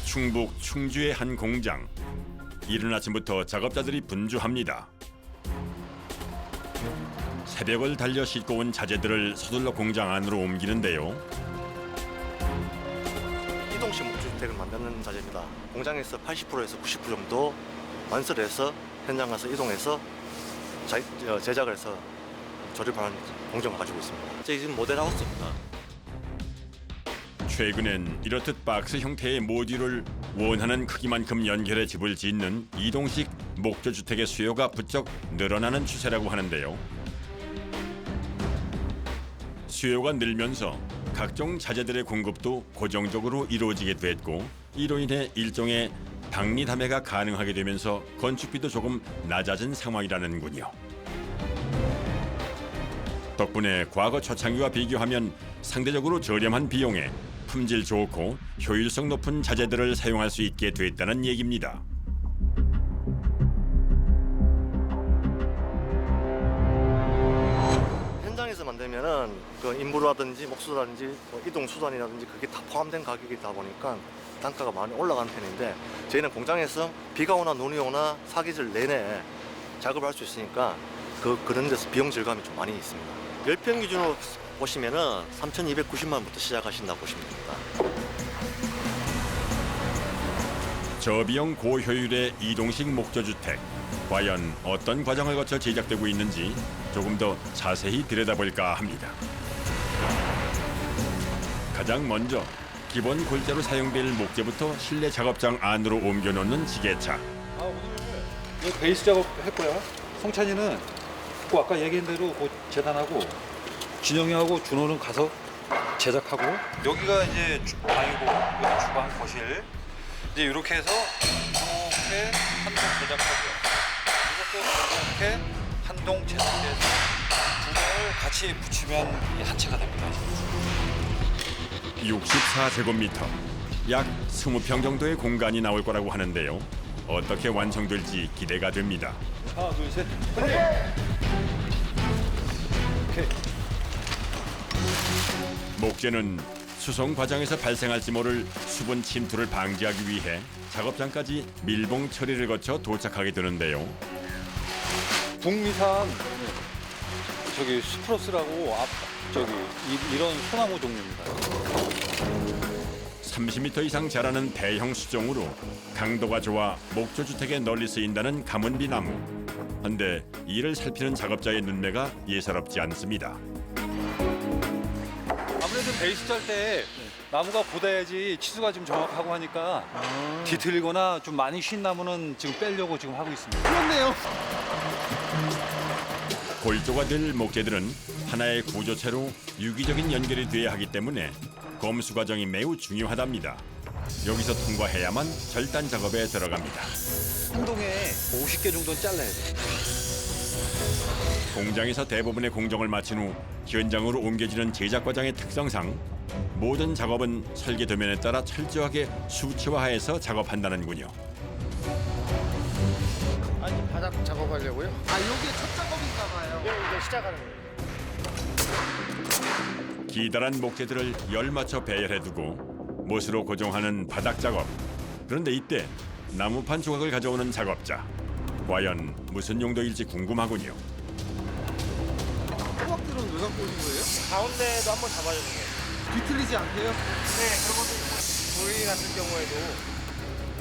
충북 충주의 한 공장. 이른 아침부터 작업자들이 분주합니다. 새벽을 달려 싣고 온 자재들을 서둘러 공장 안으로 옮기는데요. 이동식 목주택을 만드는 자재입니다. 공장에서 80%에서 90% 정도 완수를 해서 현장 가서 이동해서 제작을 해서 조립하는 공정을 가지고 있습니다. 저희 지금 모델 하우스입니다. 최근엔 이렇듯 박스 형태의 모듈을 원하는 크기만큼 연결해 집을 짓는 이동식 목조주택의 수요가 부쩍 늘어나는 추세라고 하는데요. 수요가 늘면서 각종 자재들의 공급도 고정적으로 이루어지게 됐고, 이로 인해 일종의 박리담회가 가능하게 되면서 건축비도 조금 낮아진 상황이라는군요. 덕분에 과거 초창기와 비교하면 상대적으로 저렴한 비용에 품질 좋고 효율성 높은 자재들을 사용할 수 있게 됐다는 얘기입니다. 현장에서 만들면은 그 인부라든지 목수라든지 뭐 이동 수단이라든지 그게 다 포함된 가격이다 보니까 단가가 많이 올라가는 편인데, 저희는 공장에서 비가 오나 눈이 오나 사계절 내내 작업을 할 수 있으니까 그런 데서 비용 절감이 좀 많이 있습니다. 10평 기준으로 보시면은 3,290만 원부터 시작하신다고 보시면 됩니다. 저비용 고효율의 이동식 목조주택. 과연 어떤 과정을 거쳐 제작되고 있는지 조금 더 자세히 들여다볼까 합니다. 가장 먼저 기본 골자로 사용될 목재부터 실내 작업장 안으로 옮겨놓는 지게차. 오늘 여기 베이스 작업 할 거야. 성찬이는 그 아까 얘기한 대로 그 재단하고 진영이하고 준호는 가서 제작하고, 여기가 이제 방이고 여기 주방 거실, 이제 이렇게 해서 이렇게 한동 제작하고요. 이것도 이렇게 한동 제작해서 구멍을 같이 붙이면 이게 한 채가 됩니다. 64제곱미터, 약 20평 정도의 공간이 나올 거라고 하는데요. 어떻게 완성될지 기대가 됩니다. 하나, 둘, 셋. 오케이. 목재는 수송 과정에서 발생할지 모를 수분 침투를 방지하기 위해 작업장까지 밀봉 처리를 거쳐 도착하게 되는데요. 북미산 저기 스프러스라고 이런 소나무 종류입니다. 30m 이상 자라는 대형 수종으로 강도가 좋아 목조주택에 널리 쓰인다는 가문비 나무. 한데 이를 살피는 작업자의 눈매가 예사롭지 않습니다. 아무래도 베이스 짤 때 나무가 보다야지 치수가 좀 정확하고 하니까 뒤틀리거나 좀 많이 쉰 나무는 지금 빼려고 지금 하고 있습니다. 그렇네요. 골조가 될 목재들은 하나의 구조체로 유기적인 연결이 돼야 하기 때문에 검수 과정이 매우 중요하답니다. 여기서 통과해야만 절단 작업에 들어갑니다. 한 동에 50개 정도는 잘라야 돼. 공장에서 대부분의 공정을 마친 후 현장으로 옮겨지는 제작 과정의 특성상 모든 작업은 설계 도면에 따라 철저하게 수치화해서 작업한다는군요. 아니 바닥 작업하려고요? 아 이게 첫 작업인가 봐요. 네 이제 시작하는 거예요. 기다란 목재들을 열 맞춰 배열해두고 못으로 고정하는 바닥 작업. 그런데 이때 나무판 조각을 가져오는 작업자. 과연 무슨 용도일지 궁금하군요. 호박들은 왜 갖고 오신 거예요? 가운데도 한번 잡아주는 거예요. 뒤틀리지 않게요? 네, 그리고 돌 같은 경우에도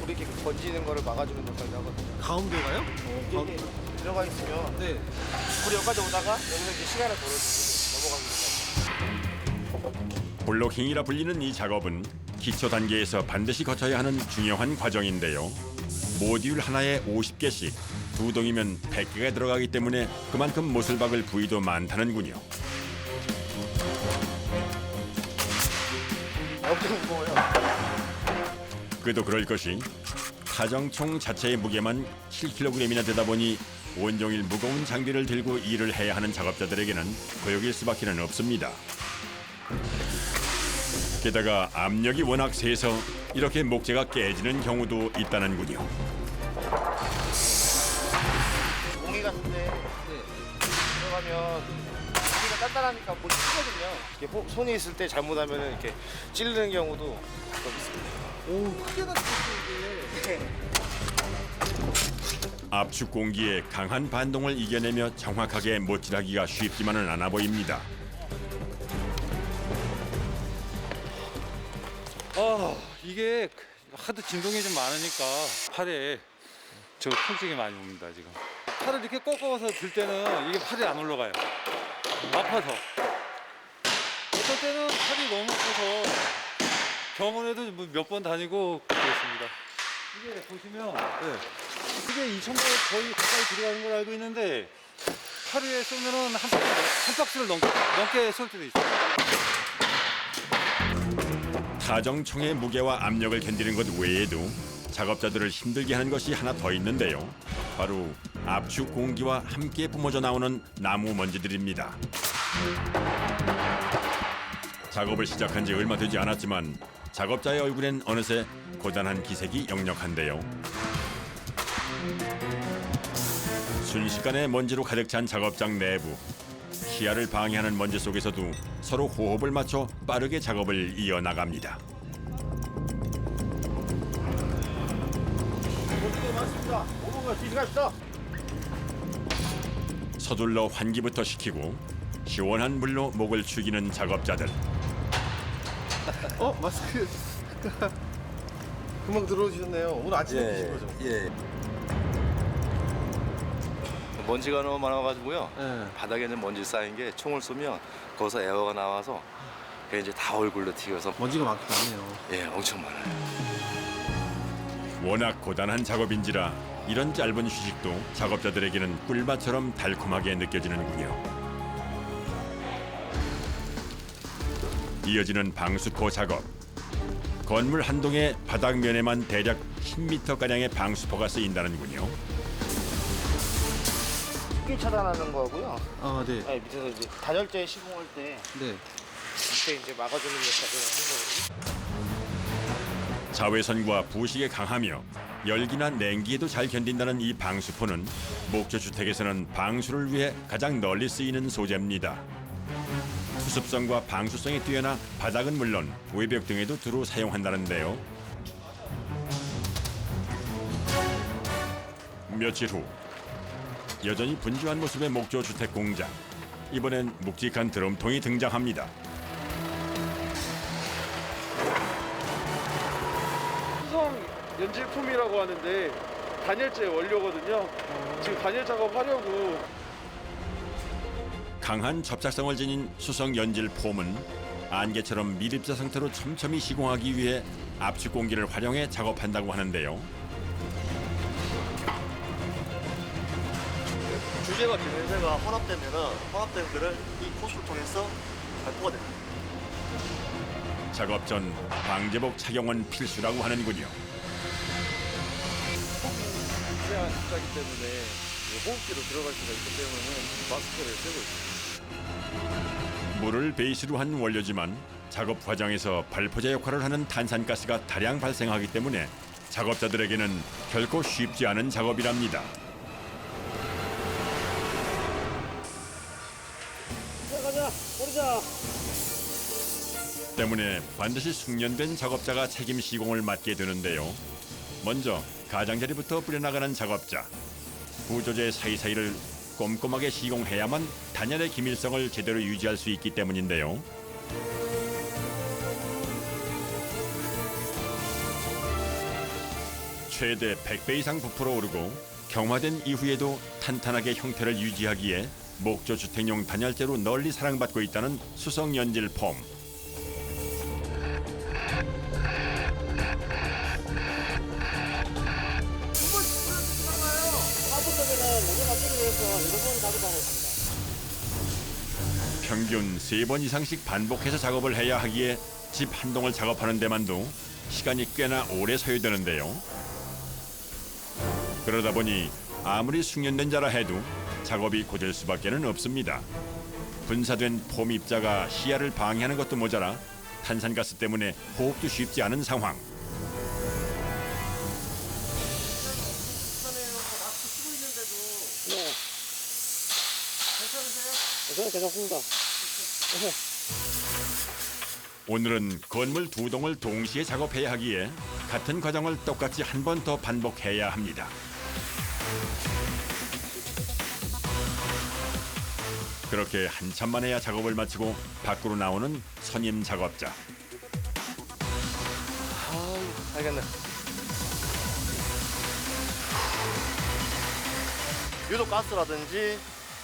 우리 이렇게 번지는 거를 막아주는 역할도 하거든요. 가운데가요? 이게 들어가 있으면 네. 우리 여기까지 오다가 여기서 이제 시간을 벌어주고 넘어가기도 하고. 볼로킹이라 불리는 이 작업은 기초 단계에서 반드시 거쳐야 하는 중요한 과정인데요. 모듈 하나에 50개씩, 두 동이면 100개가 들어가기 때문에 그만큼 못을 박을 부위도 많다는군요. 엄청 무거워요. 그도 그럴 것이 타정총 자체의 무게만 7kg이나 되다 보니 온종일 무거운 장비를 들고 일을 해야 하는 작업자들에게는 고역일 수밖에는 없습니다. 게다가 압력이 워낙 세서 이렇게 목재가 깨지는 경우도 있다는군요. 공기 같은데 들어가면 공기가 단단하니까 못 찌거든요. 이렇게 손이 있을 때 잘못하면 이렇게 찌르는 경우도 오, 크게 다쳤어 이게. 압축 공기의 강한 반동을 이겨내며 정확하게 못질하기가 쉽지만은 않아 보입니다. 이게 하도 진동이 좀 많으니까 팔에 저 통증이 많이 옵니다 지금. 팔을 이렇게 꺾어서 들 때는 이게 팔이 안 올라가요. 아파서. 어떨 때는 팔이 너무 아파서 병원에도 몇 번 다니고 그랬습니다. 이게 보시면 이게 2,000발 거의 가까이 들어가는 걸 알고 있는데 하루에 쏘면은 한 박스를 넘게 쏠 때도 있어요. 타정총의 무게와 압력을 견디는 것 외에도 작업자들을 힘들게 하는 것이 하나 더 있는데요. 바로 압축 공기와 함께 뿜어져 나오는 나무 먼지들입니다. 작업을 시작한 지 얼마 되지 않았지만 작업자의 얼굴엔 어느새 고단한 기색이 역력한데요. 순식간에 먼지로 가득 찬 작업장 내부. 시야를 방해하는 먼지 속에서도 서로 호흡을 맞춰 빠르게 작업을 이어나갑니다. 맞습니다. 오는 거 뒤집갑시다. 서둘러 환기부터 시키고 시원한 물로 목을 축이는 작업자들. 마스크. 금방 들어오셨네요. 오늘 아침에 드신 거죠? 예. 먼지가 너무 많아가지고요. 네. 바닥에는 먼지 쌓인 게 총을 쏘면 거기서 에어가 나와서 그게 이제 다 얼굴로 튀겨서 먼지가 많긴 하네요. 예, 엄청 많아요. 워낙 고단한 작업인지라 이런 짧은 휴식도 작업자들에게는 꿀맛처럼 달콤하게 느껴지는군요. 이어지는 방수포 작업. 건물 한 동의 바닥면에만 대략 10m가량의 방수포가 쓰인다는군요. 습기 차단하는 거고요. 아, 네. 네, 밑에서 이제 단열재 시공할 때 네. 밑에 이제 막아주는 역할을 하는 거거든요. 자외선과 부식에 강하며 열기나 냉기에도 잘 견딘다는 이 방수포는 목조 주택에서는 방수를 위해 가장 널리 쓰이는 소재입니다. 수습성과 방수성이 뛰어나 바닥은 물론 외벽 등에도 두루 사용한다는데요. 며칠 후 여전히 분주한 모습의 목조 주택 공장. 이번엔 묵직한 드럼통이 등장합니다. 수성 연질품이라고 하는데 단열재 원료거든요. 지금 단열 작업하려고 강한 접착성을 지닌 수성 연질 폼은 안개처럼 미립자 상태로 촘촘히 시공하기 위해 압축 공기를 활용해 작업한다고 하는데요. 주제와 기능세가 혼합되면은 혼합된 거를 이 코스를 통해서 잘 뽑아냅니다. 작업 전 방제복 착용은 필수라고 하는군요. 미세한 숫자기 때문에 호흡기로 들어갈 수가 있기 때문에 마스크를 쓰고 있습니다. 물을 베이스로 한 원료지만 작업 과정에서 발포제 역할을 하는 탄산가스가 다량 발생하기 때문에 작업자들에게는 결코 쉽지 않은 작업이랍니다. 때문에 반드시 숙련된 작업자가 책임 시공을 맡게 되는데요. 먼저 가장자리부터 뿌려나가는 작업자. 구조재 사이사이를 꼼꼼하게 시공해야만 단열의 기밀성을 제대로 유지할 수 있기 때문인데요. 최대 100배 이상 부풀어 오르고 경화된 이후에도 탄탄하게 형태를 유지하기에 목조 주택용 단열재로 널리 사랑받고 있다는 수성 연질 폼. 평균 3번 이상씩 반복해서 작업을 해야 하기에 집 한 동을 작업하는 데만도 시간이 꽤나 오래 소요되는데요. 그러다 보니 아무리 숙련된 자라 해도 작업이 고될 수밖에는 없습니다. 분사된 폼 입자가 시야를 방해하는 것도 모자라 탄산가스 때문에 호흡도 쉽지 않은 상황. 저는 괜찮습니다. 오늘은 건물 2동을 동시에 작업해야 하기에 같은 과정을 똑같이 한 번 더 반복해야 합니다. 그렇게 한참만 해야 작업을 마치고 밖으로 나오는 선임 작업자. 알겠네. 유독 가스라든지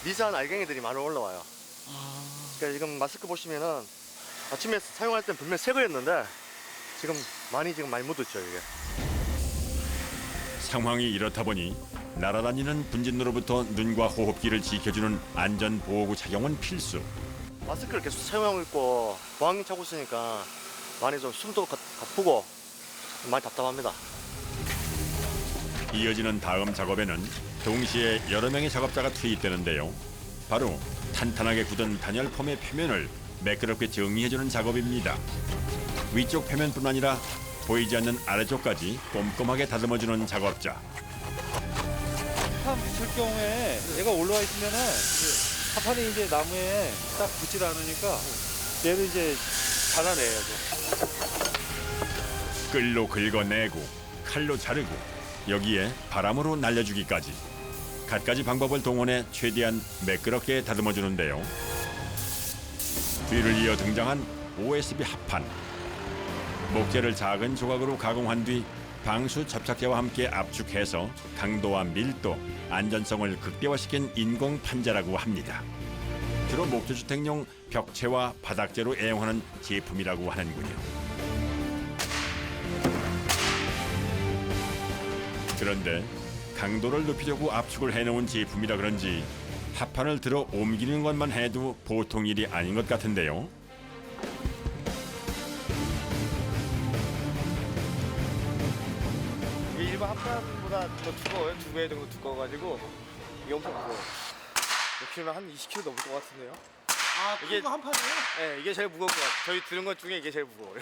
미세한 알갱이들이 많이 올라와요. 그러니까 지금 마스크 보시면은 아침에 사용할 땐 분명 새 거였는데 지금 많이 묻었죠 이게. 상황이 이렇다 보니 날아다니는 분진로로부터 눈과 호흡기를 지켜주는 안전 보호구 착용은 필수. 마스크를 계속 사용하고 있고 보안기 차고 있으니까 많이 좀 숨도 가쁘고 많이 답답합니다. 이어지는 다음 작업에는 동시에 여러 명의 작업자가 투입되는데요. 바로 탄탄하게 굳은 단열폼의 표면을 매끄럽게 정리해주는 작업입니다. 위쪽 표면뿐 아니라 보이지 않는 아래쪽까지 꼼꼼하게 다듬어주는 작업자. 합판 붙일 경우에 얘가 올라와 있으면은 합판이 이제 나무에 딱 붙질 않으니까 얘를 이제 잘라내야죠. 끌로 긁어내고 칼로 자르고 여기에 바람으로 날려주기까지 갖가지 방법을 동원해 최대한 매끄럽게 다듬어주는데요. 뒤를 이어 등장한 OSB 합판. 목재를 작은 조각으로 가공한 뒤 방수 접착제와 함께 압축해서 강도와 밀도, 안전성을 극대화시킨 인공 판자라고 합니다. 주로 목조주택용 벽체와 바닥재로 애용하는 제품이라고 하는군요. 그런데 강도를 높이려고 압축을 해놓은 제품이라 그런지 합판을 들어 옮기는 것만 해도 보통 일이 아닌 것 같은데요. 이게 일반 합판보다 더 두꺼워요. 2배 정도 두꺼워가지고 이게 엄청 무거워요. 몇 킬로면 한 20kg 넘을 것 같은데요. 아, 이게- 그거 한 판이에요? 네, 이게 제일 무거울 것 같아요. 저희 들은 것 중에 이게 제일 무거워요.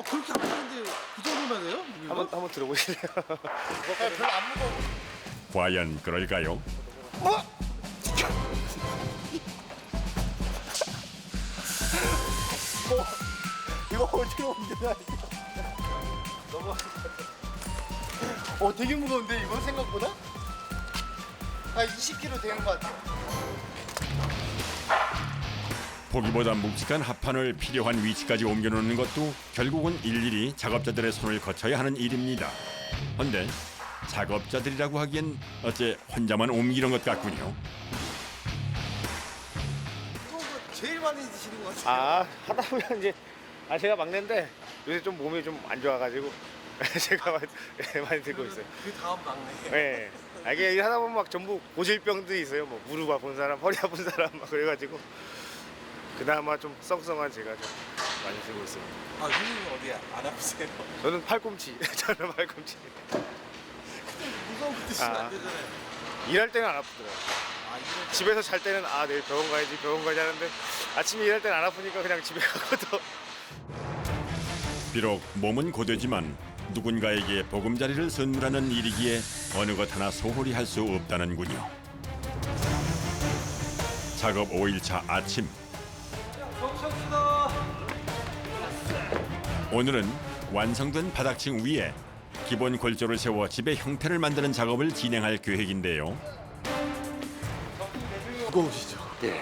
그렇게 안 하는데 그 정도면 돼요? 한번 들어보실래요? 별로 안 무거워. 과연 그럴까요? 이거 어떻게 옮겨놔? 되게 무거운데 이거 생각보다? 아, 20kg 되는 것 같아요. 보기보다 묵직한 합판을 필요한 위치까지 옮겨놓는 것도 결국은 일일이 작업자들의 손을 거쳐야 하는 일입니다. 그런데 작업자들이라고 하기엔 어째 혼자만 옮기는 것 같군요. 이거 제일 많이 드시는 것 같아요. 아, 하다 보면 이제 제가 막내인데 요새 좀 몸이 좀 안 좋아가지고 제가 많이 들고 있어요. 그 다음 막내. 네. 이게 일 하다 보면 막 전부 고질병들이 있어요. 뭐 무릎 아픈 사람, 허리 아픈 사람 막 그래가지고 그나마 좀 썽썽한 제가 좀 많이 들고 있어요. 아, 형님은 어디 안 아프세요? 저는 팔꿈치, 저는 팔꿈치. 무거운 거 드시면 아. 안 되잖아요. 일할 때는 안 아프더라고요. 아, 이거 집에서 잘 때는 내일 병원 가야지 하는데 아침에 일할 때는 안 아프니까 그냥 집에 가거든. 비록 몸은 고되지만 누군가에게 보금자리를 선물하는 일이기에 어느 것 하나 소홀히 할 수 없다는군요. 작업 5일차 아침. 오늘은 완성된 바닥층 위에 기본 골조를 세워 집의 형태를 만드는 작업을 진행할 계획인데요. 무거우시죠? 예.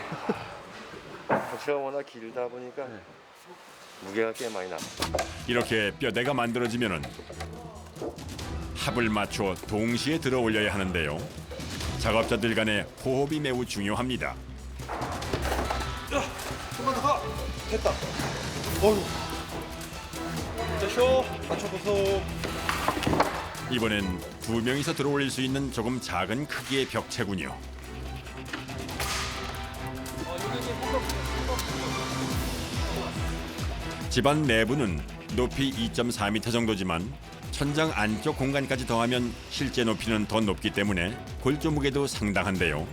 벽체가 워낙 길다 보니까 무게가 꽤 많이 나. 이렇게 뼈대가 만들어지면은 합을 맞춰 동시에 들어 올려야 하는데요. 작업자들 간의 호흡이 매우 중요합니다. 좀만 더 가. 됐다. 어휴. 됐쇼. 맞춰보소. 이번엔 2명이서 들어 올릴 수 있는 조금 작은 크기의 벽체군요. 집안 내부는 높이 2.4m 정도지만 천장 안쪽 공간까지 더하면 실제 높이는 더 높기 때문에 골조 무게도 상당한데요.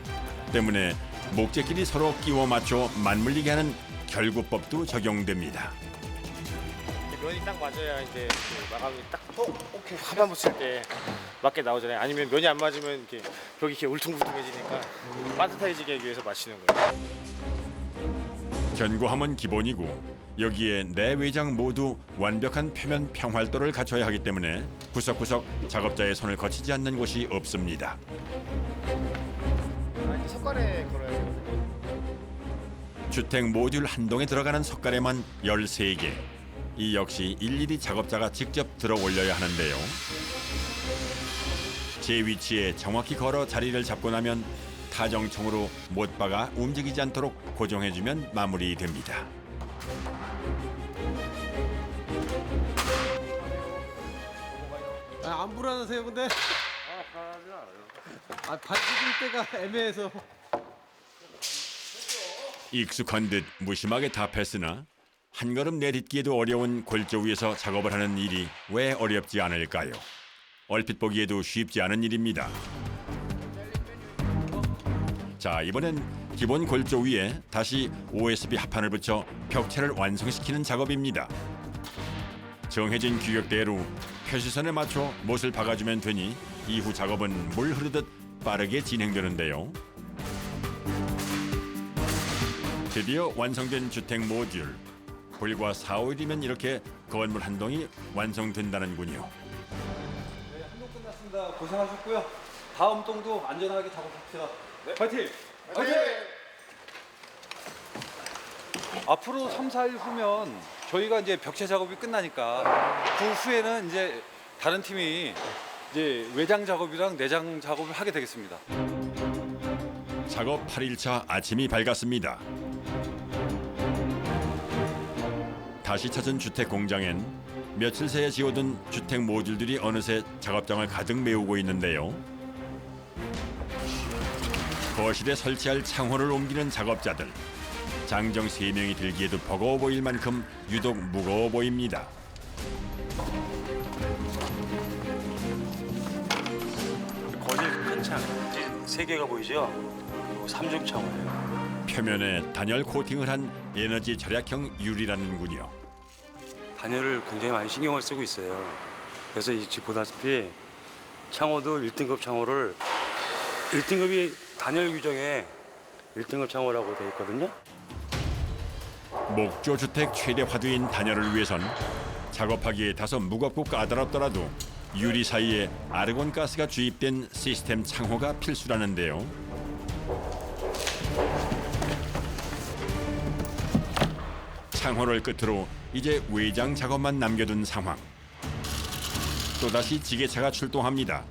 때문에 목재끼리 서로 끼워 맞춰 맞물리게 하는 결구법도 적용됩니다. 면이 딱 맞아야 이제 그 마감이 딱 오케이 합판 붙일 때 맞게 나오잖아요. 아니면 면이 안 맞으면 이렇게 벽이 이렇게 울퉁불퉁해지니까 빠듯해지게 하기 위해서 맞추는 거예요. 견고함은 기본이고 여기에 내외장 모두 완벽한 표면 평활도를 갖춰야 하기 때문에 구석구석 작업자의 손을 거치지 않는 곳이 없습니다. 이제 석가래 걸어야 되거든요. 주택 모듈 한 동에 들어가는 석가래만 13개. 이 역시 일일이 작업자가 직접 들어 올려야 하는데요. 제 위치에 정확히 걸어 자리를 잡고 나면 타정총으로 못 박아 움직이지 않도록 고정해주면 마무리됩니다. 안 불안하세요, 근데? 불안하지 않아요. 반죽일 때가 애매해서. 익숙한 듯 무심하게 답했으나 한 걸음 내딛기에도 어려운 골조 위에서 작업을 하는 일이 왜 어렵지 않을까요? 얼핏 보기에도 쉽지 않은 일입니다. 자, 이번엔 기본 골조 위에 다시 OSB 합판을 붙여 벽체를 완성시키는 작업입니다. 정해진 규격대로 표시선에 맞춰 못을 박아주면 되니 이후 작업은 물 흐르듯 빠르게 진행되는데요. 드디어 완성된 주택 모듈. 불과 4~5일이면 이렇게 건물 한 동이 완성된다는군요. 네, 한 동 끝났습니다. 고생하셨고요. 다음 동도 안전하게 작업합시다. 네. 파이팅! 파이팅! 앞으로 3~4일 후면 저희가 이제 벽체 작업이 끝나니까 그 후에는 이제 다른 팀이 이제 외장 작업이랑 내장 작업을 하게 되겠습니다. 작업 8일차 아침이 밝았습니다. 다시 찾은 주택 공장엔 며칠 새에 지어둔 주택 모듈들이 어느새 작업장을 가득 메우고 있는데요. 거실에 설치할 창호를 옮기는 작업자들. 장정 3명이 들기에도 버거워 보일 만큼 유독 무거워 보입니다. 거실 큰 창, 3개가 보이죠? 이거 3중 창호예요. 표면에 단열 코팅을 한 에너지 절약형 유리라는군요. 단열을 굉장히 많이 신경을 쓰고 있어요. 그래서 이 집 보다시피 창호도 1등급 창호를 1등급이 단열 규정에 1등급 창호라고 되어 있거든요. 목조 주택 최대 화두인 단열을 위해선 작업하기에 다소 무겁고 까다롭더라도 유리 사이에 아르곤 가스가 주입된 시스템 창호가 필수라는데요. 창호를 끝으로 이제 외장 작업만 남겨둔 상황. 또다시 지게차가 출동합니다.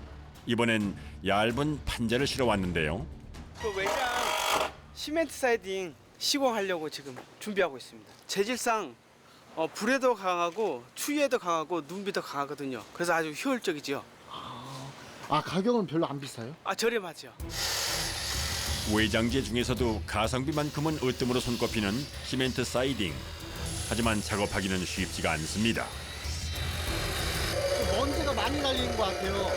이번엔 얇은 판자를 실어 왔는데요. 그 외장 시멘트 사이딩 시공하려고 지금 준비하고 있습니다. 재질상 불에도 강하고 추위에도 강하고 눈비도 강하거든요. 그래서 아주 효율적이죠. 아, 가격은 별로 안 비싸요? 저렴하죠. 외장재 중에서도 가성비만큼은 으뜸으로 손꼽히는 시멘트 사이딩. 하지만 작업하기는 쉽지가 않습니다. 먼지가 많이 날리는 것 같아요.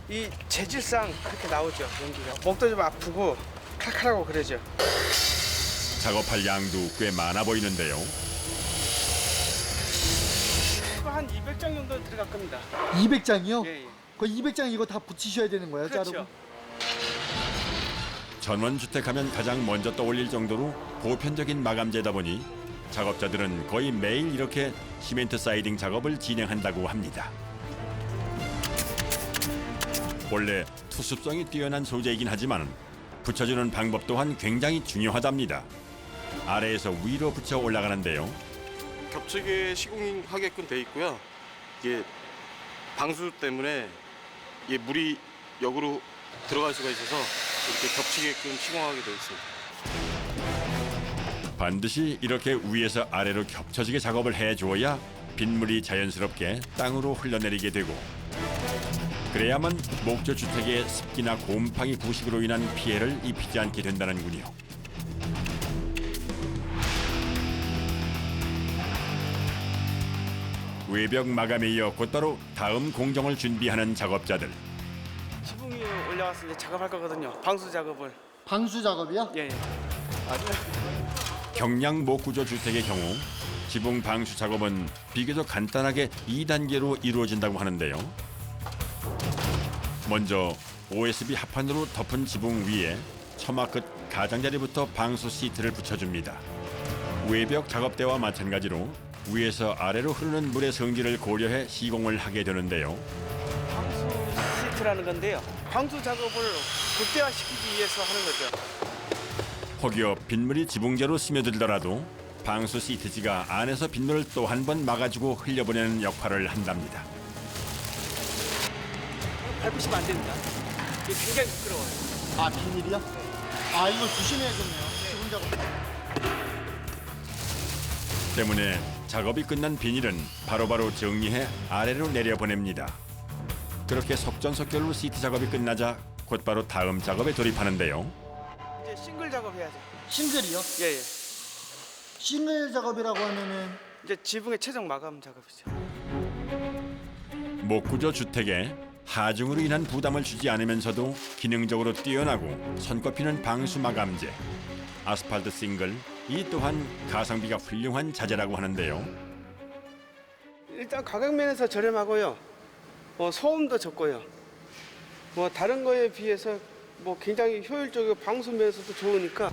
이 재질상 그렇게 나오죠. 연기가. 목도 좀 아프고 칼칼하고 그러죠. 작업할 양도 꽤 많아 보이는데요. 한 200장 정도 들어갈 겁니다. 200장이요? 예, 예. 그 200장 이거 다 붙이셔야 되는 거예요, 그렇죠. 자르고? 전원주택하면 가장 먼저 떠올릴 정도로 보편적인 마감재다 보니 작업자들은 거의 매일 이렇게 시멘트 사이딩 작업을 진행한다고 합니다. 원래 투습성이 뛰어난 소재이긴 하지만 붙여주는 방법 또한 굉장히 중요하답니다. 아래에서 위로 붙여 올라가는데요. 겹치게 시공하게끔 돼 있고요. 이게 방수 때문에 이게 물이 역으로 들어갈 수가 있어서 이렇게 겹치게끔 시공하게 되어 있습니다. 반드시 이렇게 위에서 아래로 겹쳐지게 작업을 해주어야 빗물이 자연스럽게 땅으로 흘러내리게 되고 그래야만 목조 주택의 습기나 곰팡이 부식으로 인한 피해를 입히지 않게 된다는군요. 외벽 마감에 이어 곧바로 다음 공정을 준비하는 작업자들. 지붕이 올라와서 이제 작업할 거거든요. 방수 작업을. 방수 작업이요? 예, 예. 경량 목구조 주택의 경우 지붕 방수 작업은 비교적 간단하게 2단계로 이루어진다고 하는데요. 먼저 OSB 합판으로 덮은 지붕 위에 처마 끝 가장자리부터 방수 시트를 붙여줍니다. 외벽 작업대와 마찬가지로 위에서 아래로 흐르는 물의 성질을 고려해 시공을 하게 되는데요. 방수 시트라는 건데요. 방수 작업을 극대화시키기 위해서 하는 거죠. 혹여 빗물이 지붕재로 스며들더라도 방수 시트지가 안에서 빗물을 또 한 번 막아주고 흘려보내는 역할을 한답니다. 밟으시면 안 됩니다. 이게 굉장히 미끄러워요. 아 비닐이요? 아 이거 조심해야겠네요. 지금 작업. 때문에 작업이 끝난 비닐은 바로바로 정리해 아래로 내려보냅니다. 그렇게 속전속결로 시트 작업이 끝나자 곧바로 다음 작업에 돌입하는데요. 이제 싱글 작업해야죠. 싱글이요? 예예. 싱글 작업이라고 하면은 이제 지붕의 최종 마감 작업이죠. 목구조 주택에 하중으로 인한 부담을 주지 않으면서도 기능적으로 뛰어나고 손꼽히는 방수 마감재, 아스팔트 싱글, 이 또한 가성비가 훌륭한 자재라고 하는데요. 일단 가격 면에서 저렴하고요. 소음도 적고요. 다른 거에 비해서 굉장히 효율적이고 방수 면에서도 좋으니까.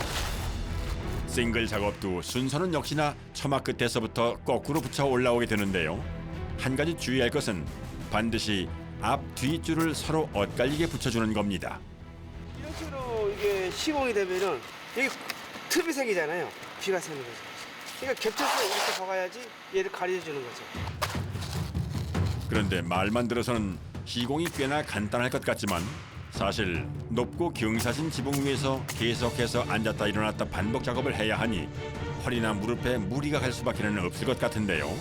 싱글 작업도 순서는 역시나 처마 끝에서부터 거꾸로 붙여 올라오게 되는데요. 한 가지 주의할 것은 반드시 앞, 뒤줄을 서로 엇갈리게 붙여주는 겁니다. 이런 식으로 이게 시공이 되면은 이게 틈이 생기잖아요. 비가 새는 거죠. 그러니까 겹쳐서 이렇게 박아야지 얘를 가려주는 거죠. 그런데 말만 들어서는 시공이 꽤나 간단할 것 같지만 사실 높고 경사진 지붕 위에서 계속해서 앉았다 일어났다 반복 작업을 해야 하니 허리나 무릎에 무리가 갈 수밖에는 없을 것 같은데요.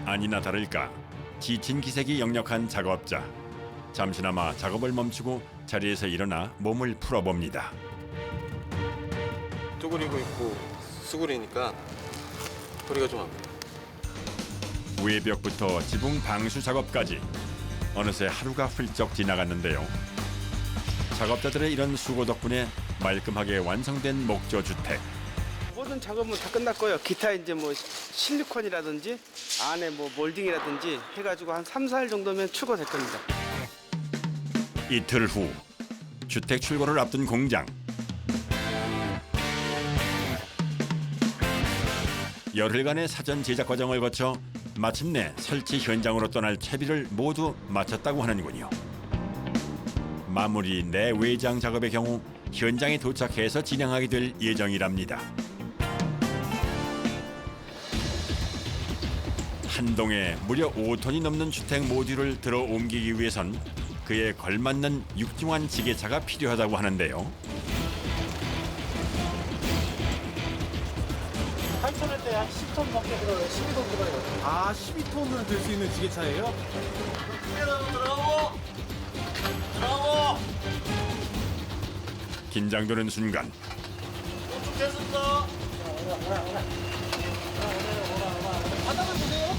아니나 다를까 지친 기색이 역력한 작업자. 잠시나마 작업을 멈추고 자리에서 일어나 몸을 풀어봅니다. 쪼그리고 있고 수그리니까 허리가 좀 아파요. 외벽부터 지붕 방수 작업까지 어느새 하루가 훌쩍 지나갔는데요. 작업자들의 이런 수고 덕분에 말끔하게 완성된 목조 주택. 모든 작업은 다 끝났고요. 기타 이제 실리콘이라든지 안에 몰딩이라든지 해가지고 한 3, 4일 정도면 출고될 겁니다. 이틀 후 주택 출고를 앞둔 공장. 열흘간의 사전 제작 과정을 거쳐 마침내 설치 현장으로 떠날 채비를 모두 마쳤다고 하는군요. 마무리 내외장 작업의 경우 현장에 도착해서 진행하게 될 예정이랍니다. 한 동에 무려 5톤이 넘는 주택 모듈을 들어 옮기기 위해선 그에 걸맞는 육중한 지게차가 필요하다고 하는데요. 8톤일 때 한 10톤 넘게 들어요. 12톤 들어요. 아 12톤을 들 수 있는 지게차예요? 들어가고 긴장되는 순간 됐습니다. 바닥을 보세요.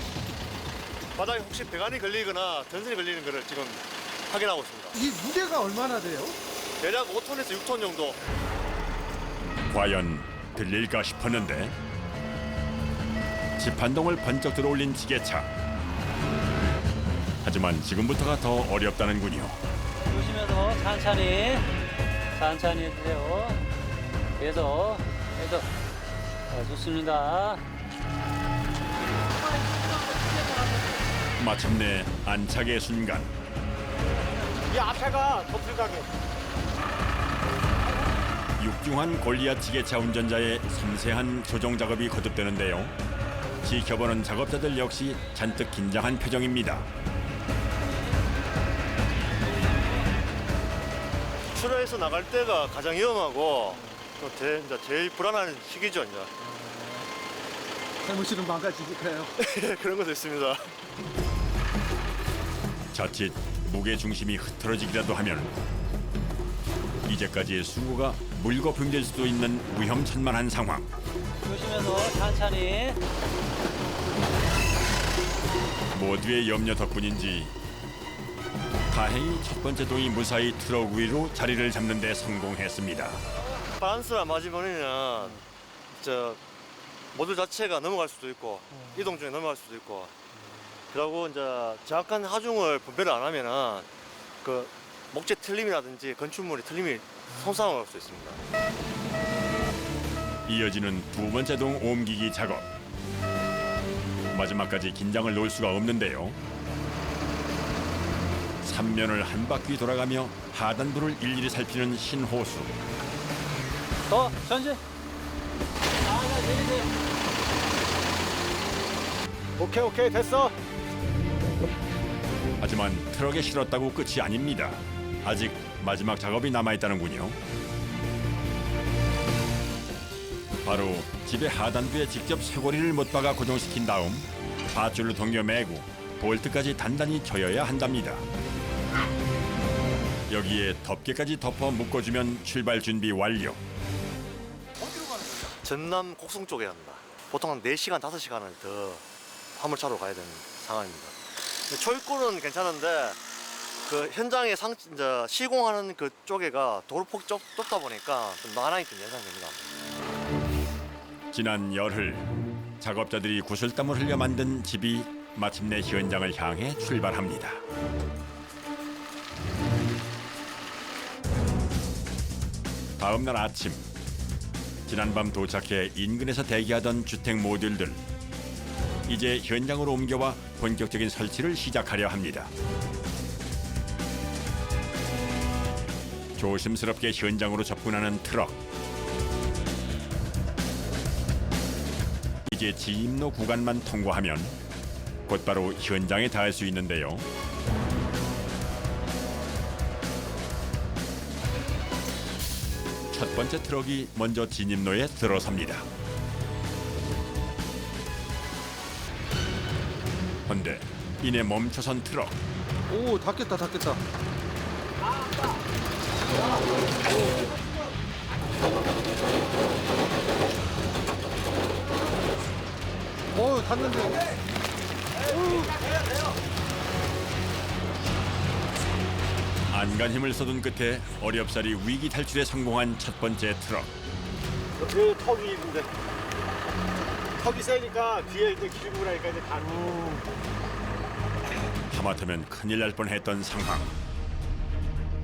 바닥에 혹시 배관이 걸리거나 전선이 걸리는 거를 지금 확인하고 있습니다. 이 무게가 얼마나 돼요? 대략 5톤에서 6톤 정도. 과연 들릴까 싶었는데 집 한 동을 번쩍 들어올린 지게차. 하지만 지금부터가 더 어렵다는군요. 조심해서 천천히 해주세요. 계속 좋습니다. 마침내 안착의 순간. 이 앞에가 더 불가게. 육중한 골리앗 지게차 운전자의 섬세한 조종 작업이 거듭되는데요. 지켜보는 작업자들 역시 잔뜩 긴장한 표정입니다. 출하해서 나갈 때가 가장 위험하고 또 이제 제일 불안한 시기죠. 이제. 잘못이면 망가지니까요. 그런 것도 있습니다. 자칫 무게 중심이 흐트러지기라도 하면 이제까지의 수고가 물거품될 수도 있는 위험천만한 상황. 조심해서 천천히. 모두의 염려 덕분인지 다행히 첫 번째 동이 무사히 트럭 위로 자리를 잡는 데 성공했습니다. 바란스를 안 맞으면은 모듈 자체가 넘어갈 수도 있고 이동 중에 넘어갈 수도 있고 그리고 이제 정확한 하중을 분배를 안 하면은 그 목재 틀림이라든지 건축물이 틀림이 손상할 수 있습니다. 이어지는 두 번째 동 옮기기 작업. 마지막까지 긴장을 놓을 수가 없는데요. 3면을 한 바퀴 돌아가며 하단부를 일일이 살피는 신호수. 더 전진. 오케이 됐어. 하지만 트럭에 실었다고 끝이 아닙니다. 아직 마지막 작업이 남아있다는군요. 바로 집의 하단부에 직접 쇄골이를 못 박아 고정시킨 다음 밧줄로 동여 매고 볼트까지 단단히 조여야 한답니다. 여기에 덮개까지 덮어 묶어주면 출발 준비 완료. 전남 곡성 쪽에 합니다. 보통 한 4시간, 5시간을 더 화물차로 가야 되는 상황입니다. 초입구는 괜찮은데 그 현장에 이제 시공하는 그 쪽에가 도로폭 좁다 보니까 좀 난항이 좀 예상됩니다. 지난 열흘 작업자들이 구슬땀을 흘려 만든 집이 마침내 현장을 향해 출발합니다. 다음 날 아침 지난밤 도착해 인근에서 대기하던 주택 모듈들 이제 현장으로 옮겨와 본격적인 설치를 시작하려 합니다. 조심스럽게 현장으로 접근하는 트럭. 이제 진입로 구간만 통과하면 곧바로 현장에 닿을 수 있는데요. 첫 번째 트럭이 먼저 진입로에 들어섭니다. 그런데 이내 멈춰선 트럭. 오, 닿겠다. 닿는데. 안간 힘을 쏟은 끝에 어렵사리 위기 탈출에 성공한 첫 번째 트럭. 그 턱이 있는데 턱이 세니까 뒤에 이제 기름을 하니까 이제 다. 하마터면 큰일 날 뻔했던 상황.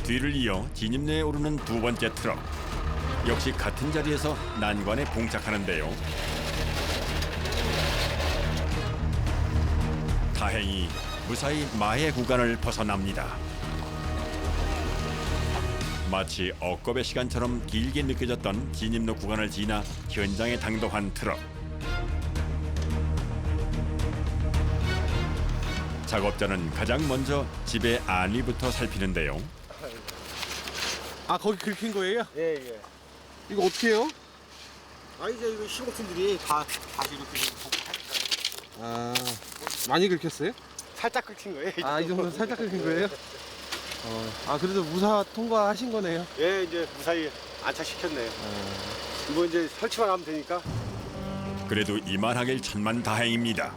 뒤를 이어 진입로에 오르는 두 번째 트럭. 역시 같은 자리에서 난관에 봉착하는데요. 다행히 무사히 마의 구간을 벗어납니다. 마치 억겁의 시간처럼 길게 느껴졌던 진입로 구간을 지나 현장에 당도한 트럭. 작업자는 가장 먼저 집의 안위부터 살피는데요. 아, 거기 긁힌 거예요? 예. 이거 어떻게 해요? 아 이제 이거 시공팀들이 다시 이렇게 아, 많이 긁혔어요? 살짝 긁힌 거예요. 아, 이 정도 살짝 긁힌 거예요? 아, 그래도 무사 통과하신 거네요. 예, 이제 무사히 안착시켰네요. 이거 이제 설치만 하면 되니까. 그래도 이만하길 천만다행입니다.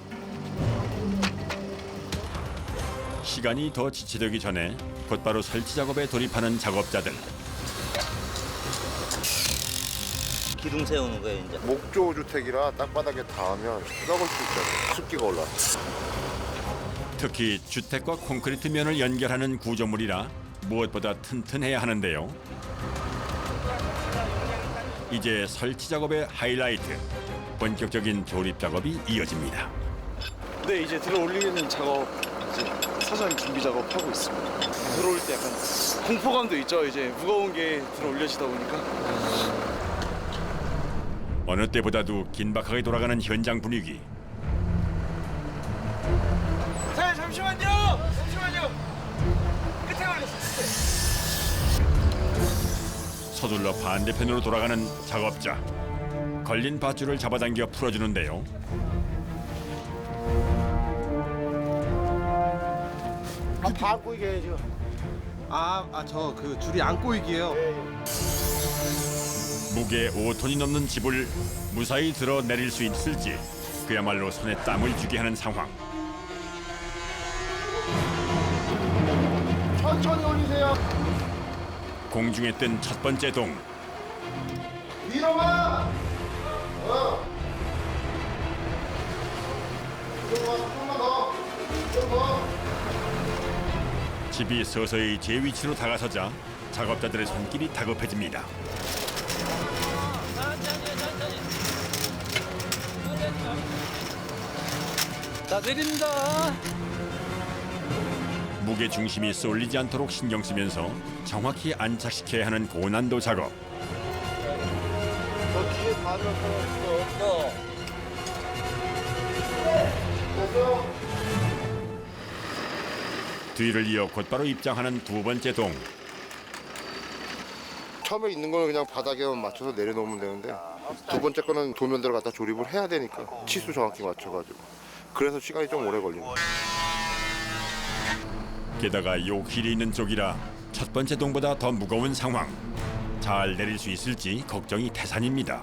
시간이 더 지체되기 전에 곧바로 설치 작업에 돌입하는 작업자들. 기둥 세우는 거예요, 이제. 목조 주택이라 땅바닥에 닿으면 썩을 수 있잖아요. 습기가 올라. 특히 주택과 콘크리트 면을 연결하는 구조물이라 무엇보다 튼튼해야 하는데요. 이제 설치 작업의 하이라이트, 본격적인 조립 작업이 이어집니다. 네, 이제 들어 올리는 작업, 이제 사전 준비 작업하고 있습니다. 들어올 때 약간 공포감도 있죠. 이제 무거운 게 들어 올려지다 보니까. 어느 때보다도 긴박하게 돌아가는 현장 분위기. 잠시만요. 끝에 걸렸어. 서둘러 반대편으로 돌아가는 작업자. 걸린 밧줄을 잡아당겨 풀어주는데요. 다 안 꼬이게 해야죠. 저 그 줄이 안 꼬이게요. 무게 5톤이 넘는 집을 무사히 들어 내릴 수 있을지 그야말로 손에 땀을 쥐게 하는 상황. 천천히 올리세요. 공중에 뜬 첫 번째 동. 위로 가. 조금만 더. 집이 서서히 제 위치로 다가서자 작업자들의 손길이 다급해집니다. 자, 내립니다. 무게 중심이 쏠리지 않도록 신경 쓰면서 정확히 안착시켜야 하는 고난도 작업. 저 뒤에 가면서 뒤를 이어 곧바로 입장하는 두 번째 동. 처음에 있는 거는 그냥 바닥에만 맞춰서 내려놓으면 되는데 두 번째 거는 도면대로 갖다 조립을 해야 되니까 치수 정확히 맞춰가지고 그래서 시간이 좀 오래 걸리는 거예요. 게다가 요 길이 있는 쪽이라 첫 번째 동보다 더 무거운 상황. 잘 내릴 수 있을지 걱정이 태산입니다.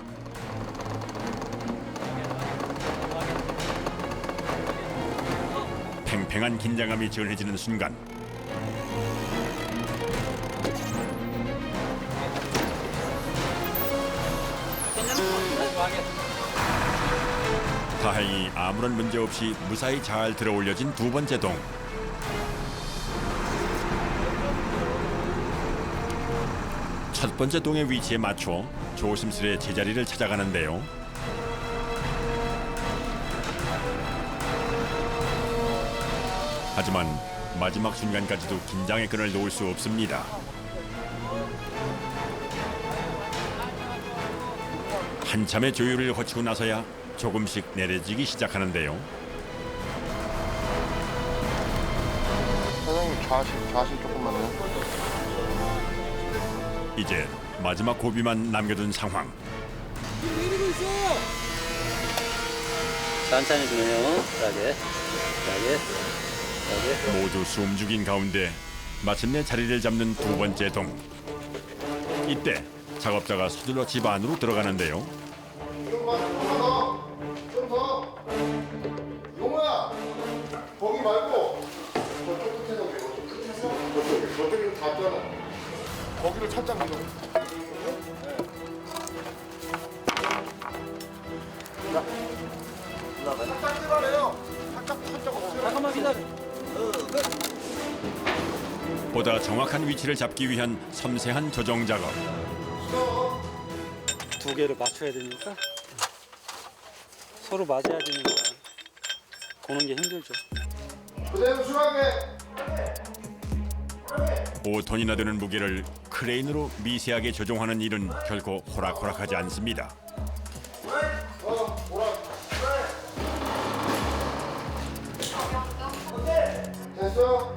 팽팽한 긴장감이 전해지는 순간 다행히 아무런 문제 없이 무사히 잘 들어올려진 두 번째 동. 첫 번째 동의 위치에 맞춰 조심스레 제자리를 찾아가는데요. 하지만 마지막 순간까지도 긴장의 끈을 놓을 수 없습니다. 한참의 조율을 거치고 나서야 조금씩 내려지기 시작하는데요. 사장님 좌식 조금만요. 이제 마지막 고비만 남겨둔 상황. 내리고 있어요. 천천히 주네요. 편하게. 모두 숨죽인 가운데 마침내 자리를 잡는 두 번째 동. 이때 작업자가 서둘러 집 안으로 들어가는데요. 좀 더. 용호야, 거기 말고 저쪽 끝에서 그래. 저쪽에 닿잖아. 거기를 살짝 밀어. 살짝 들어가래요. 살짝 엎드려. 잠깐만 기다려. 보다 정확한 위치를 잡기 위한 섬세한 조정 작업. 두 개를 맞춰야 되니까 서로 맞아야 되니까 보는 게 힘들죠. 그대로 수락해. 5톤이나 되는 무게를 크레인으로 미세하게 조종하는 일은 결코 호락호락하지 않습니다. 됐어?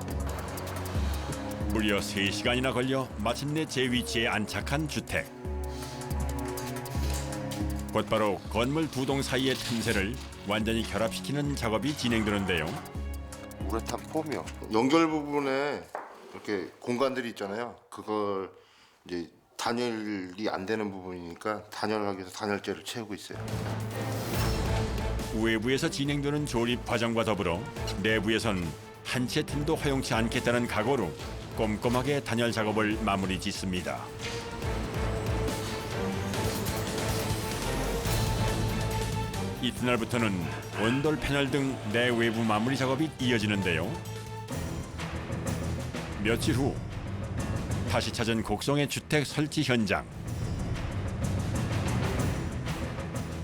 무려 3시간이나 걸려 마침내 제 위치에 안착한 주택. 곧바로 건물 두 동 사이의 틈새를 완전히 결합시키는 작업이 진행되는데요. 우레탄 폼이요. 연결 부분에 이렇게 공간들이 있잖아요. 그걸 이제 단열이 안 되는 부분이니까 단열하기 위해서 단열재를 채우고 있어요. 외부에서 진행되는 조립 과정과 더불어 내부에선 한 채 틈도 허용치 않겠다는 각오로 꼼꼼하게 단열 작업을 마무리 짓습니다. 이튿날부터는 온돌 패널 등 내외부 마무리 작업이 이어지는데요. 며칠 후 다시 찾은 곡성의 주택 설치 현장.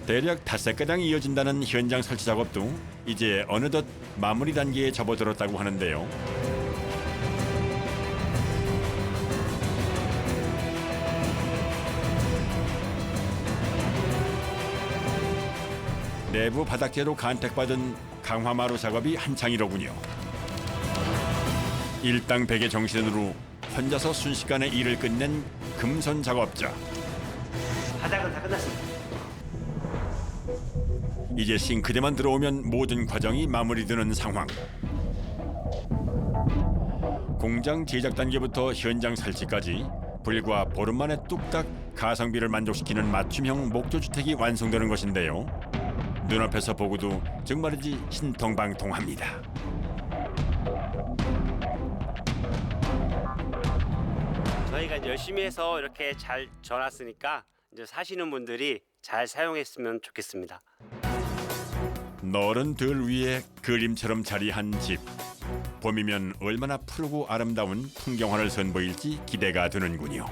대략 5가당 이어진다는 현장 설치 작업도 이제 어느덧 마무리 단계에 접어들었다고 하는데요. 내부 바닥재로 간택받은 강화마루 작업이 한창이로군요. 일당백의 정신으로 혼자서 순식간에 일을 끝낸 금손 작업자. 바닥은 다 끝났습니다. 이제 싱크대만 들어오면 모든 과정이 마무리되는 상황. 공장 제작 단계부터 현장 설치까지 불과 보름 만에 뚝딱 가성비를 만족시키는 맞춤형 목조주택이 완성되는 것인데요. 눈앞에서 보고도 정말이지 신통방통합니다. 저희가 이제 열심히 해서 이렇게 잘 져놨으니까 이제 사시는 분들이 잘 사용했으면 좋겠습니다. 너른 들 위에 그림처럼 자리한 집. 봄이면 얼마나 푸르고 아름다운 풍경화를 선보일지 기대가 되는군요.